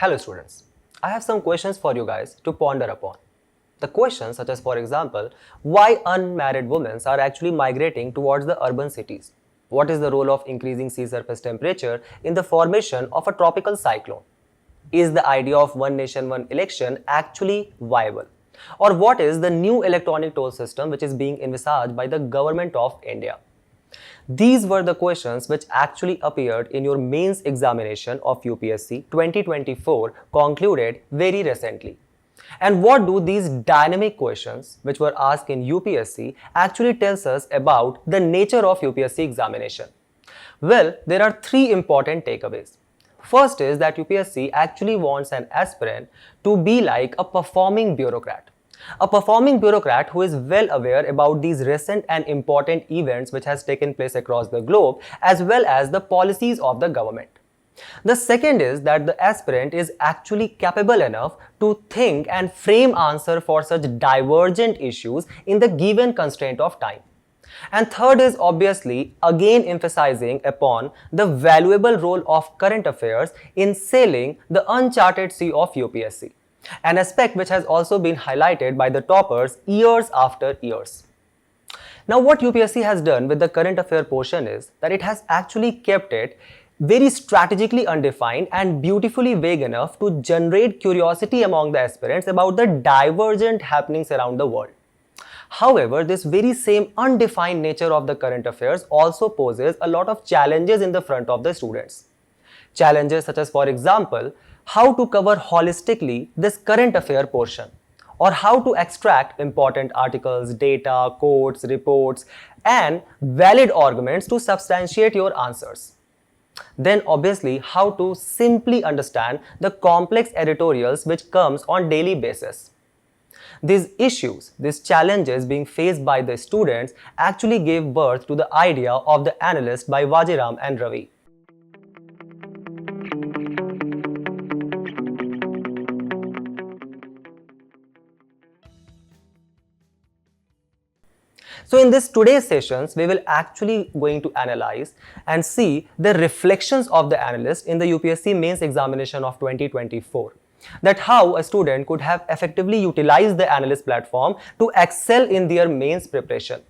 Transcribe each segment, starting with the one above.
Hello students, I have some questions for you guys to ponder upon. The questions such as, for example, why unmarried women are actually migrating towards the urban cities? What is the role of increasing sea surface temperature in the formation of a tropical cyclone? Is the idea of one nation, one election actually viable? Or what is the new electronic toll system which is being envisaged by the government of India? These were the questions which actually appeared in your mains examination of UPSC 2024 concluded very recently. And what do these dynamic questions which were asked in UPSC actually tells us about the nature of UPSC examination? Well, there are three important takeaways. First is that UPSC actually wants an aspirant to be like a performing bureaucrat. A performing bureaucrat who is well aware about these recent and important events which has taken place across the globe as well as the policies of the government. The second is that the aspirant is actually capable enough to think and frame answer for such divergent issues in the given constraint of time. And third is obviously again emphasizing upon the valuable role of current affairs in sailing the uncharted sea of UPSC. An aspect which has also been highlighted by the toppers years after years. Now what UPSC has done with the current affair portion is that it has actually kept it very strategically undefined and beautifully vague enough to generate curiosity among the aspirants about the divergent happenings around the world. However, this very same undefined nature of the current affairs also poses a lot of challenges in the front of the students. Challenges such as, for example, how to cover holistically this current affair portion, or how to extract important articles, data, quotes, reports, and valid arguments to substantiate your answers. Then obviously how to simply understand the complex editorials which comes on daily basis. These issues, these challenges being faced by the students actually gave birth to the idea of the Analyst by Vajiram and Ravi. So in this today's sessions, we will actually going to analyze and see the reflections of the Analyst in the UPSC mains examination of 2024. That how a student could have effectively utilized the Analyst platform to excel in their mains preparation.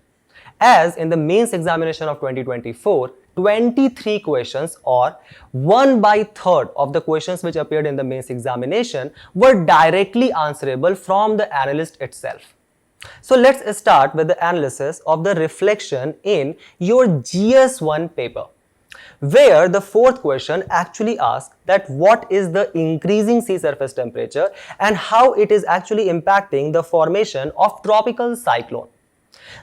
As in the mains examination of 2024, 23 questions or 1/3 of the questions which appeared in the mains examination were directly answerable from the Analyst itself. So let's start with the analysis of the reflection in your GS1 paper, where the fourth question actually asks that what is the increasing sea surface temperature and how it is actually impacting the formation of tropical cyclone.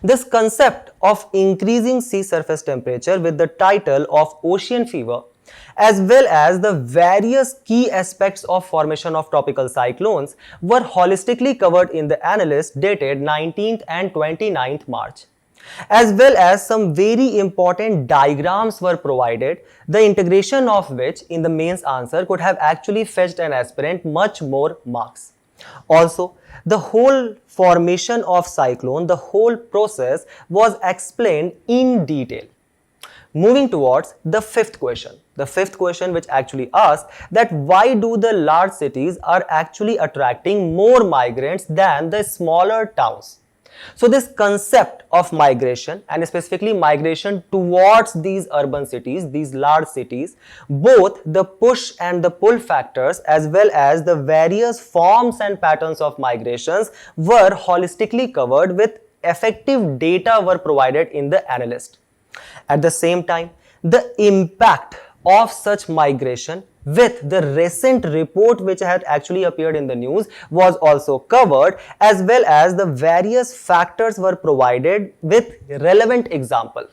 This concept of increasing sea surface temperature with the title of ocean fever as well as the various key aspects of formation of tropical cyclones were holistically covered in the Analyst dated 19th and 29th March. As well as some very important diagrams were provided, the integration of which in the mains answer could have actually fetched an aspirant much more marks. Also, the whole formation of cyclone, the whole process was explained in detail. Moving towards the fifth question. The fifth question which actually asks that why do the large cities are actually attracting more migrants than the smaller towns? So this concept of migration and specifically migration towards these urban cities, these large cities, both the push and the pull factors as well as the various forms and patterns of migrations were holistically covered with effective data were provided in the Analyst. At the same time, the impact of such migration with the recent report which had actually appeared in the news was also covered, as well as the various factors were provided with relevant example.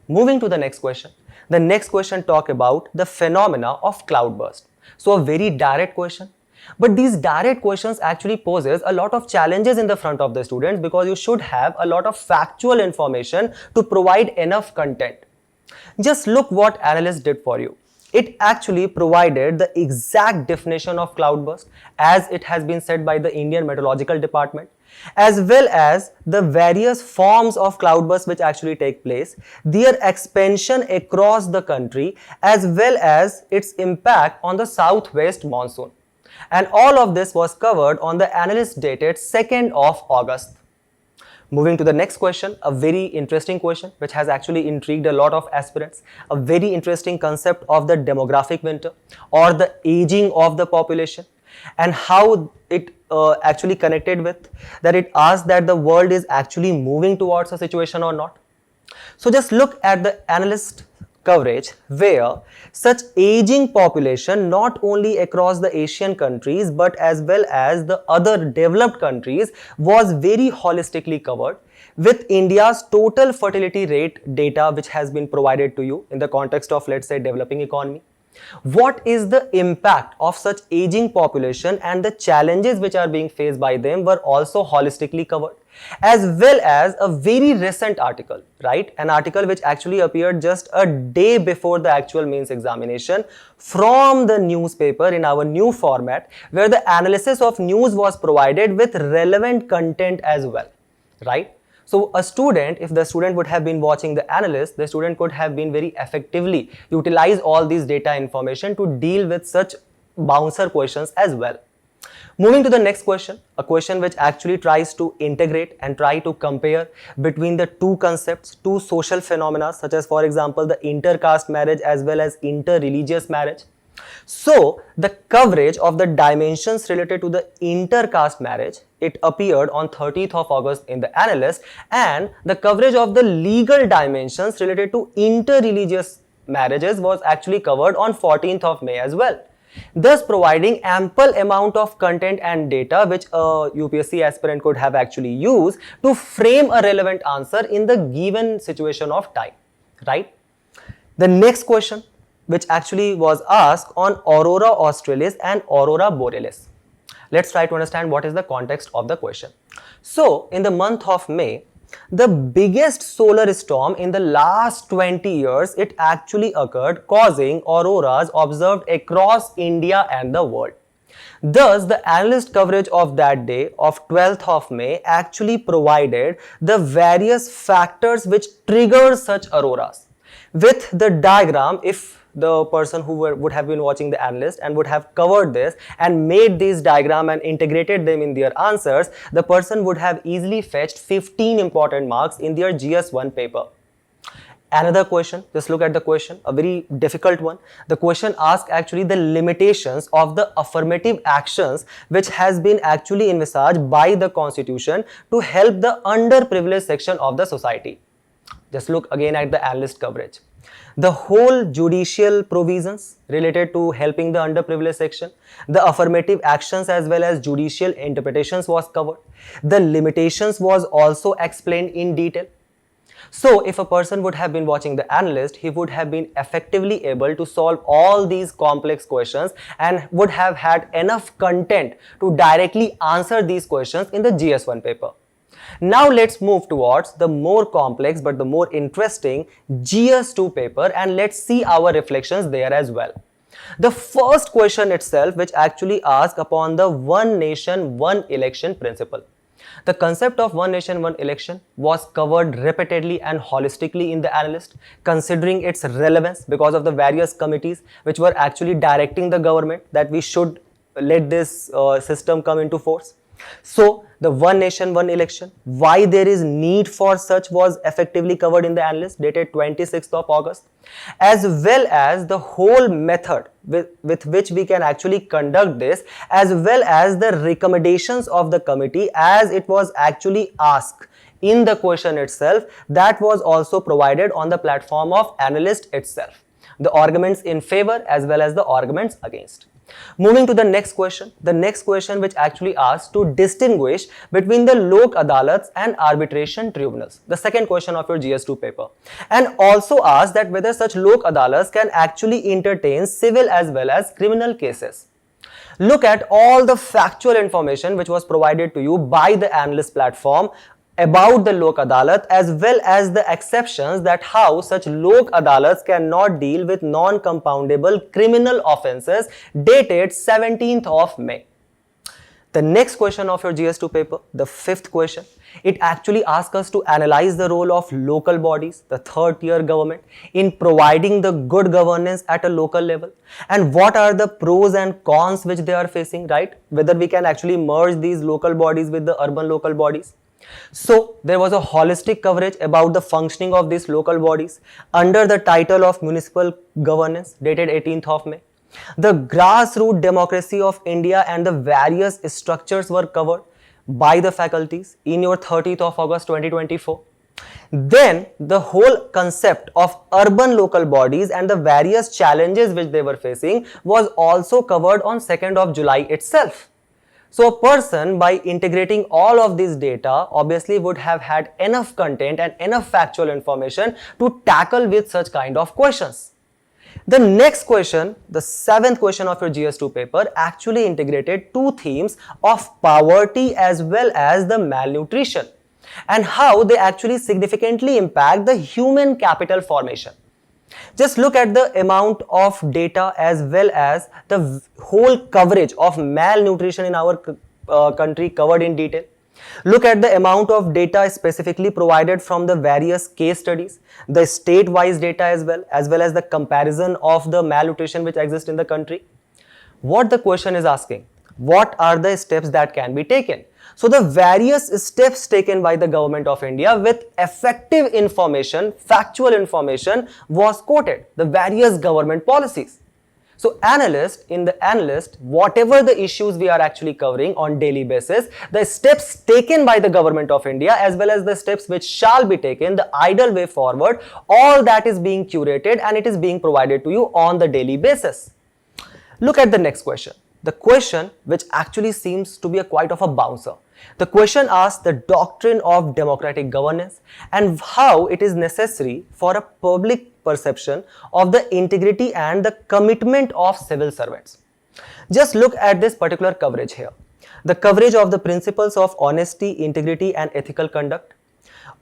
Moving to the next question. The next question talk about the phenomena of cloudburst. So a very direct question. But these direct questions actually poses a lot of challenges in the front of the students because you should have a lot of factual information to provide enough content. Just look what Analyst did for you. It actually provided the exact definition of cloudburst as it has been said by the Indian Meteorological Department, as well as the various forms of cloudburst which actually take place, their expansion across the country, as well as its impact on the southwest monsoon. And all of this was covered on the Analyst dated 2nd of August. Moving to the next question, a very interesting question which has actually intrigued a lot of aspirants, a very interesting concept of the demographic winter or the aging of the population, and how it actually connected with that. It asks that the world is actually moving towards a situation or not. So just look at the Analyst coverage where such aging population not only across the Asian countries but as well as the other developed countries was very holistically covered, with India's total fertility rate data which has been provided to you in the context of, let's say, developing economy. What is the impact of such aging population and the challenges which are being faced by them were also holistically covered, as well as a very recent article, right? An article which actually appeared just a day before the actual mains examination from the newspaper in our new format, where the analysis of news was provided with relevant content as well, right? So a student, if the student would have been watching the Analyst, the student could have been very effectively utilize all these data information to deal with such bouncer questions as well. Moving to the next question, a question which actually tries to integrate and try to compare between the two concepts, two social phenomena, such as, for example, the intercaste marriage as well as interreligious marriage. So the coverage of the dimensions related to the intercaste marriage, it appeared on 30th of August in the Analyst, and the coverage of the legal dimensions related to interreligious marriages was actually covered on 14th of May as well, thus providing ample amount of content and data which a UPSC aspirant could have actually used to frame a relevant answer in the given situation of time, right? The next question, which actually was asked on Aurora Australis and Aurora Borealis. Let's try to understand what is the context of the question. So, in the month of May, the biggest solar storm in the last 20 years, it actually occurred, causing auroras observed across India and the world. Thus, the Analyst coverage of that day of 12th of May actually provided the various factors which trigger such auroras. With the diagram, if the person who would have been watching the Analyst and would have covered this and made these diagram and integrated them in their answers, the person would have easily fetched 15 important marks in their GS1 paper. Another question, just look at the question, a very difficult one. The question asks actually the limitations of the affirmative actions which has been actually envisaged by the Constitution to help the underprivileged section of the society. Just look again at the Analyst coverage. The whole judicial provisions related to helping the underprivileged section, the affirmative actions as well as judicial interpretations was covered. The limitations was also explained in detail. So if a person would have been watching the Analyst, he would have been effectively able to solve all these complex questions and would have had enough content to directly answer these questions in the GS1 paper. Now let's move towards the more complex but the more interesting GS2 paper, and let's see our reflections there as well. The first question itself, which actually asks upon the one nation, one election principle. The concept of one nation, one election was covered repeatedly and holistically in the Analyst, considering its relevance because of the various committees which were actually directing the government that we should let this system come into force. So the one nation, one election, why there is need for such was effectively covered in the Analyst dated 26th of August, as well as the whole method with which we can actually conduct this, as well as the recommendations of the committee as it was actually asked in the question itself, that was also provided on the platform of Analyst itself. The arguments in favor as well as the arguments against. Moving to the next question which actually asks to distinguish between the Lok Adalats and arbitration tribunals, the second question of your GS2 paper, and also asks that whether such Lok Adalats can actually entertain civil as well as criminal cases. Look at all the factual information which was provided to you by the Analyst platform about the Lok Adalat as well as the exceptions that how such Lok Adalats cannot deal with non-compoundable criminal offences dated 17th of May. The next question of your GS2 paper, the fifth question, it actually asks us to analyze the role of local bodies, the third tier government, in providing the good governance at a local level, and what are the pros and cons which they are facing, right? Whether we can actually merge these local bodies with the urban local bodies. So there was a holistic coverage about the functioning of these local bodies under the title of municipal governance dated 18th of May. The grassroots democracy of India and the various structures were covered by the faculties in your 30th of August 2024. Then the whole concept of urban local bodies and the various challenges which they were facing was also covered on 2nd of July itself. So a person, by integrating all of this data, obviously would have had enough content and enough factual information to tackle with such kind of questions. The next question, the seventh question of your GS2 paper, actually integrated two themes of poverty as well as the malnutrition and how they actually significantly impact the human capital formation. Just look at the amount of data as well as the whole coverage of malnutrition in our country covered in detail. Look at the amount of data specifically provided from the various case studies, the state-wise data as well as the comparison of the malnutrition which exists in the country. What the question is asking, what are the steps that can be taken? So the various steps taken by the government of India with effective information, factual information was quoted, the various government policies. So in the analyst, whatever the issues we are actually covering on daily basis, the steps taken by the government of India as well as the steps which shall be taken, the ideal way forward, all that is being curated and it is being provided to you on the daily basis. Look at the next question. The question which actually seems to be quite of a bouncer. The question asks the doctrine of democratic governance and how it is necessary for a public perception of the integrity and the commitment of civil servants. Just look at this particular coverage here. The coverage of the principles of honesty, integrity and ethical conduct.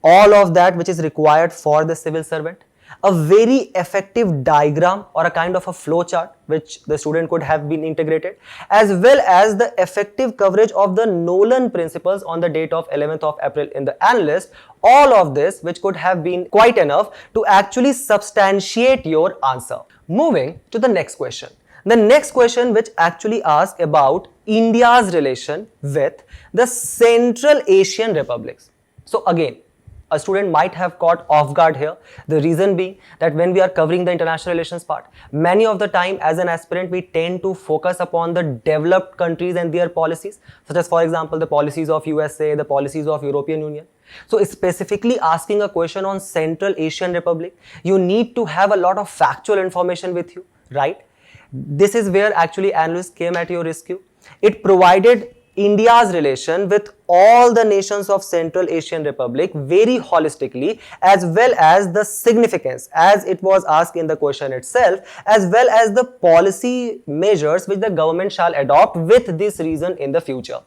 All of that which is required for the civil servant. A very effective diagram or a kind of a flow chart which the student could have been integrated, as well as the effective coverage of the Nolan principles on the date of 11th of April in the Analyst. All of this which could have been quite enough to actually substantiate your answer. Moving to the next question. The next question which actually asks about India's relation with the Central Asian republics. So again, a student might have caught off guard here. The reason being that when we are covering the international relations part, many of the time as an aspirant, we tend to focus upon the developed countries and their policies, such as for example, the policies of USA, the policies of European Union. So specifically asking a question on Central Asian Republic, you need to have a lot of factual information with you, right? This is where actually Analyst came at your rescue. It provided India's relation with all the nations of Central Asian Republic very holistically, as well as the significance as it was asked in the question itself, as well as the policy measures which the government shall adopt with this reason in the future.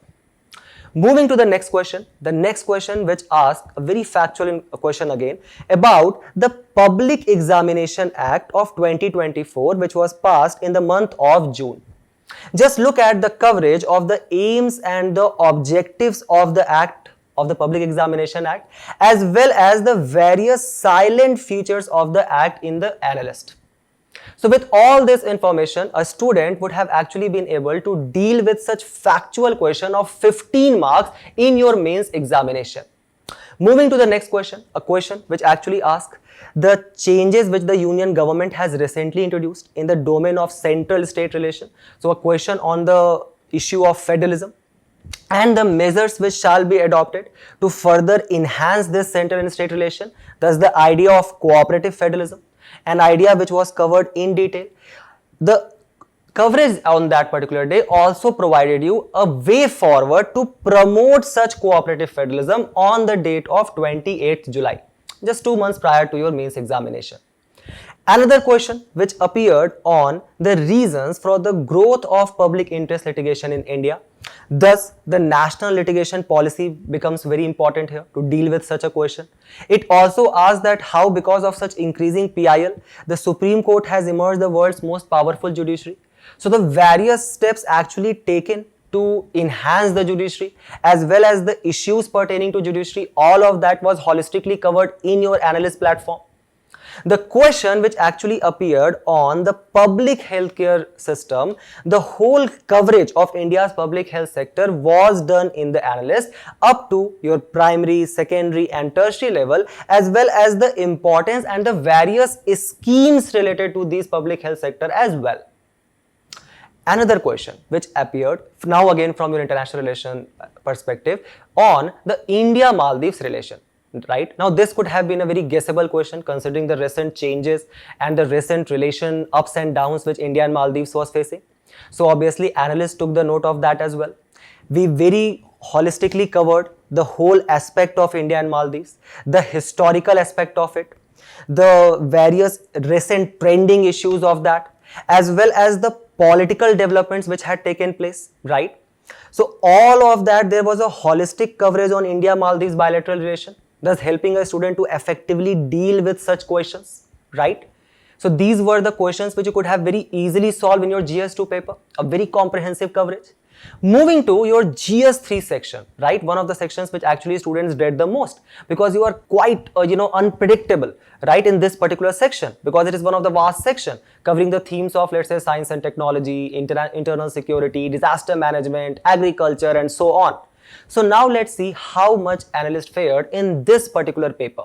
Moving to the next question which asks a very factual question again about the Public Examination Act of 2024 which was passed in the month of June. Just look at the coverage of the aims and the objectives of the Act, of the Public Examination Act, as well as the various silent features of the Act in the Analyst. So with all this information, a student would have actually been able to deal with such factual question of 15 marks in your mains examination. Moving to the next question, a question which actually asks the changes which the union government has recently introduced in the domain of central-state relation. So a question on the issue of federalism and the measures which shall be adopted to further enhance this central and state relation. Thus the idea of cooperative federalism, an idea which was covered in detail. The coverage on that particular day also provided you a way forward to promote such cooperative federalism on the date of 28th July, just 2 months prior to your mains examination. Another question which appeared on the reasons for the growth of public interest litigation in India. Thus, the national litigation policy becomes very important here to deal with such a question. It also asks that how, because of such increasing PIL, the Supreme Court has emerged the world's most powerful judiciary. So the various steps actually taken to enhance the judiciary as well as the issues pertaining to judiciary, all of that was holistically covered in your analyst platform. The question which actually appeared on the public healthcare system, the whole coverage of India's public health sector was done in the analyst up to your primary, secondary and tertiary level, as well as the importance and the various schemes related to these public health sector as well. Another question which appeared now again from your international relation perspective on the India-Maldives relation. Right now, this could have been a very guessable question considering the recent changes and the recent relation ups and downs which India and Maldives was facing. So obviously, analysts took the note of that as well. We very holistically covered the whole aspect of India and Maldives, the historical aspect of it, the various recent trending issues of that, as well as the political developments which had taken place, right? So all of that, there was a holistic coverage on India-Maldives bilateral relation, thus helping a student to effectively deal with such questions, right? So these were the questions which you could have very easily solved in your GS2 paper, a very comprehensive coverage. Moving to your GS3 section, right? One of the sections which actually students dread the most because you are quite, unpredictable, right? In this particular section because it is one of the vast section covering the themes of, let's say, science and technology, internal security, disaster management, agriculture and so on. So now let's see how much analyst fared in this particular paper.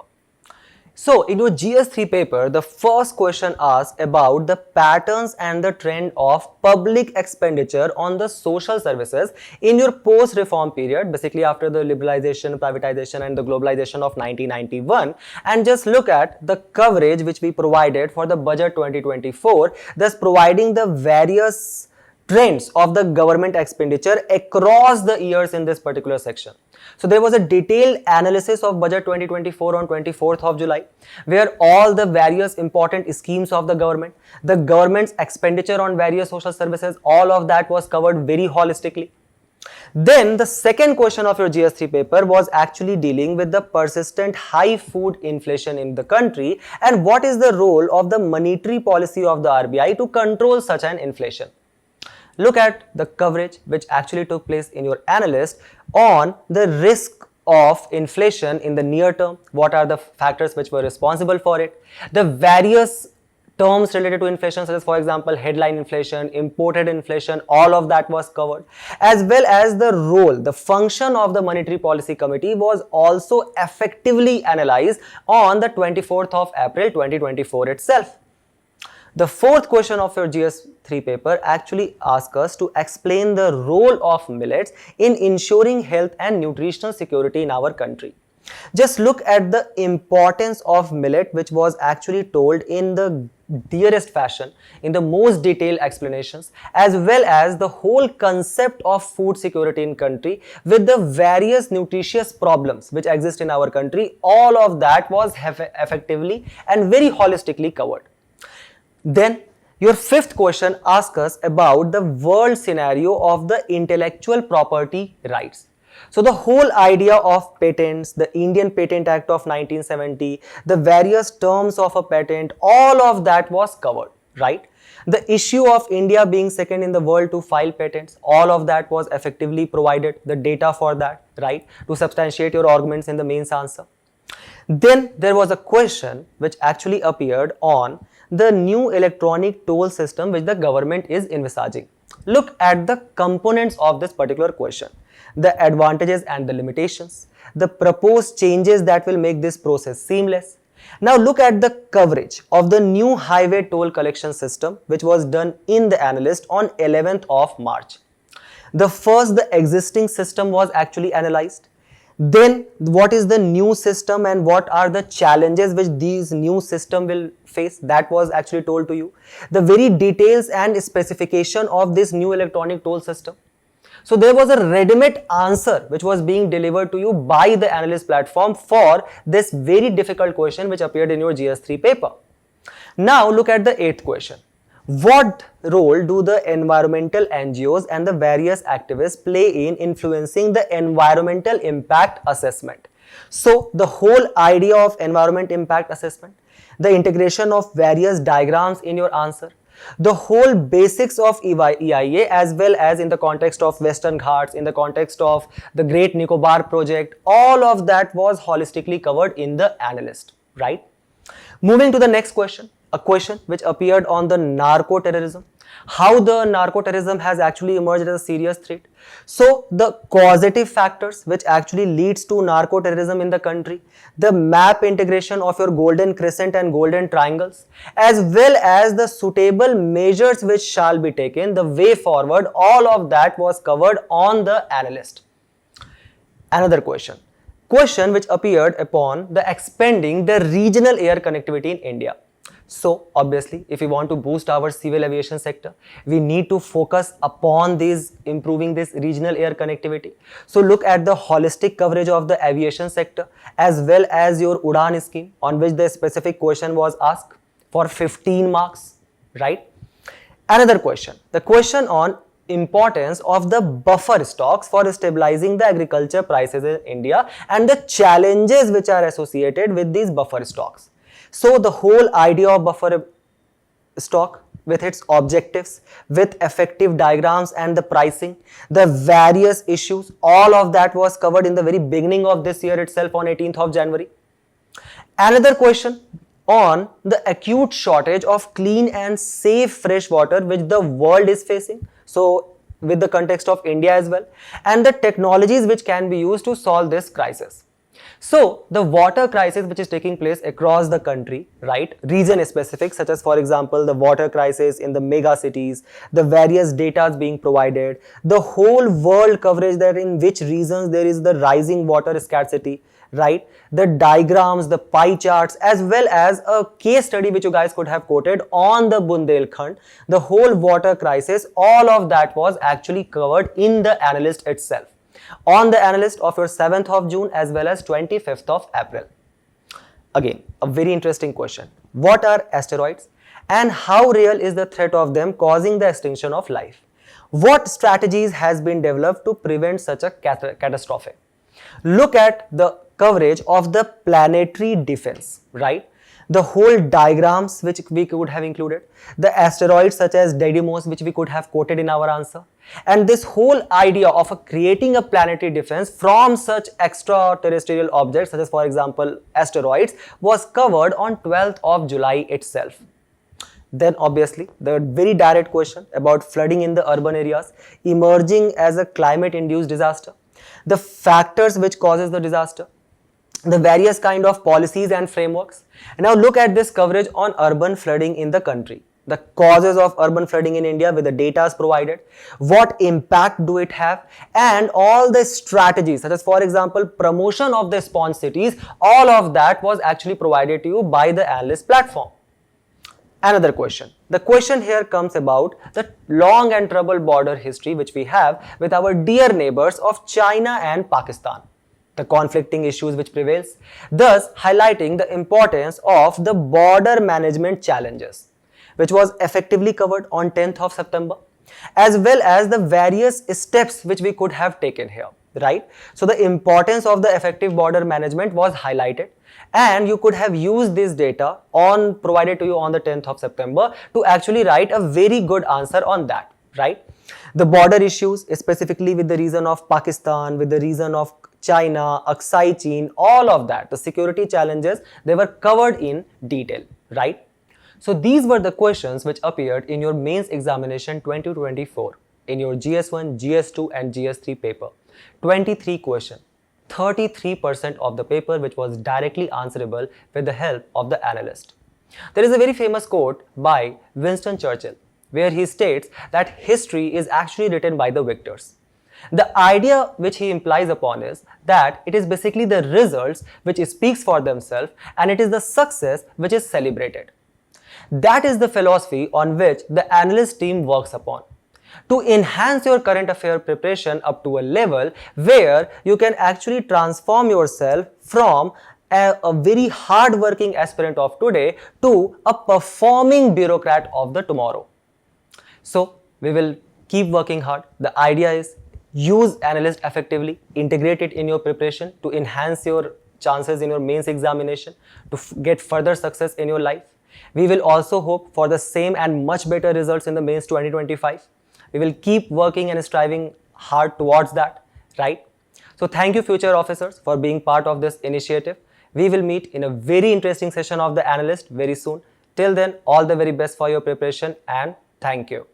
So in your GS3 paper, the first question asks about the patterns and the trend of public expenditure on the social services in your post-reform period, basically after the liberalization, privatization and the globalization of 1991, and just look at the coverage which we provided for the budget 2024, thus providing the various trends of the government expenditure across the years in this particular section. So there was a detailed analysis of budget 2024 on 24th of July, where all the various important schemes of the government's expenditure on various social services, all of that was covered very holistically. Then the second question of your GS3 paper was actually dealing with the persistent high food inflation in the country and what is the role of the monetary policy of the RBI to control such an inflation. Look at the coverage which actually took place in your analyst on the risk of inflation in the near term. What are the factors which were responsible for it? The various terms related to inflation, such as, for example, headline inflation, imported inflation, all of that was covered, as well as the role, the function of the Monetary Policy Committee was also effectively analyzed on the 24th of April 2024 itself. The fourth question of your GS3 paper actually asks us to explain the role of millets in ensuring health and nutritional security in our country. Just look at the importance of millet, which was actually told in the dearest fashion, in the most detailed explanations, as well as the whole concept of food security in country with the various nutritious problems which exist in our country. All of that was effectively and very holistically covered. Then your fifth question asks us about the world scenario of the intellectual property rights. So the whole idea of patents, the Indian Patent Act of 1970, the various terms of a patent, all of that was covered, right? The issue of India being second in the world to file patents, all of that was effectively provided, the data for that, right? To substantiate your arguments in the mains answer. Then there was a question which actually appeared on the new electronic toll system which the government is envisaging. Look at the components of this particular question, the advantages and the limitations, the proposed changes that will make this process seamless. Now look at the coverage of the new highway toll collection system which was done in the analyst on 11th of March. The existing system was actually analyzed. Then what is the new system and what are the challenges which these new system will face, that was actually told to you. The very details and specification of this new electronic toll system. So there was a ready-made answer which was being delivered to you by the analyst platform for this very difficult question which appeared in your GS3 paper. Now look at the eighth question. What role do the environmental NGOs and the various activists play in influencing the environmental impact assessment? So the whole idea of environment impact assessment, the integration of various diagrams in your answer, the whole basics of EIA as well as in the context of Western Ghats, in the context of the Great Nicobar project, all of that was holistically covered in the Analyst, right? Moving to the next question, a question which appeared on the narco-terrorism, how the narco-terrorism has actually emerged as a serious threat. So the causative factors which actually leads to narco-terrorism in the country, the map integration of your golden crescent and golden triangles, as well as the suitable measures which shall be taken, the way forward, all of that was covered on the Analyst. Another question which appeared upon the expanding the regional air connectivity in India. So obviously, if we want to boost our civil aviation sector, we need to focus upon this, improving this regional air connectivity. So look at the holistic coverage of the aviation sector as well as your Udan scheme, on which the specific question was asked for 15 marks, right? Another question, the question on importance of the buffer stocks for stabilizing the agriculture prices in India and the challenges which are associated with these buffer stocks. So the whole idea of buffer stock with its objectives, with effective diagrams and the pricing, the various issues, all of that was covered in the very beginning of this year itself on 18th of January. Another question on the acute shortage of clean and safe fresh water which the world is facing. So with the context of India as well, and the technologies which can be used to solve this crisis. So the water crisis which is taking place across the country, right, region specific, such as for example the water crisis in the mega cities, the various data being provided, the whole world coverage that in which regions there is the rising water scarcity, right, the diagrams, the pie charts, as well as a case study which you guys could have quoted on the Bundelkhand, the whole water crisis, all of that was actually covered in the Analyst itself, on the Analyst of your 7th of June as well as 25th of April. Again, a very interesting question. What are asteroids and how real is the threat of them causing the extinction of life? What strategies has been developed to prevent such a catastrophe? Look at the coverage of the planetary defense, right? The whole diagrams which we could have included, the asteroids such as Didymos which we could have quoted in our answer, and this whole idea of creating a planetary defense from such extraterrestrial objects such as for example asteroids was covered on 12th of July itself. Then obviously the very direct question about flooding in the urban areas emerging as a climate induced disaster, the factors which causes the disaster, the various kind of policies and frameworks. And now look at this coverage on urban flooding in the country, the causes of urban flooding in India with the data is provided, what impact do it have, and all the strategies such as for example promotion of the sponge cities, all of that was actually provided to you by the Analyst platform. Another question. The question here comes about the long and troubled border history which we have with our dear neighbors of China and Pakistan, the conflicting issues which prevails, thus highlighting the importance of the border management challenges, which was effectively covered on 10th of September, as well as the various steps which we could have taken here, right? So the importance of the effective border management was highlighted, and you could have used this data provided to you on the 10th of September to actually write a very good answer on that, right? The border issues, specifically with the reason of Pakistan, with the reason of China, Aksai Chin, all of that, the security challenges, they were covered in detail, right? So these were the questions which appeared in your mains examination 2024 in your GS1, GS2 and GS3 paper. 23 questions, 33% of the paper which was directly answerable with the help of the Analyst. There is a very famous quote by Winston Churchill where he states that history is actually written by the victors. The idea which he implies upon is that it is basically the results which speaks for themselves and it is the success which is celebrated. That is the philosophy on which the Analyst team works upon, to enhance your current affair preparation up to a level where you can actually transform yourself from a very hard-working aspirant of today to a performing bureaucrat of the tomorrow. So we will keep working hard. The idea is use Analyst effectively, integrate it in your preparation to enhance your chances in your mains examination, to get further success in your life. We will also hope for the same and much better results in the mains 2025. We will keep working and striving hard towards that, right? So thank you, future officers, for being part of this initiative. We will meet in a very interesting session of the Analyst very soon. Till then, all the very best for your preparation, and thank you.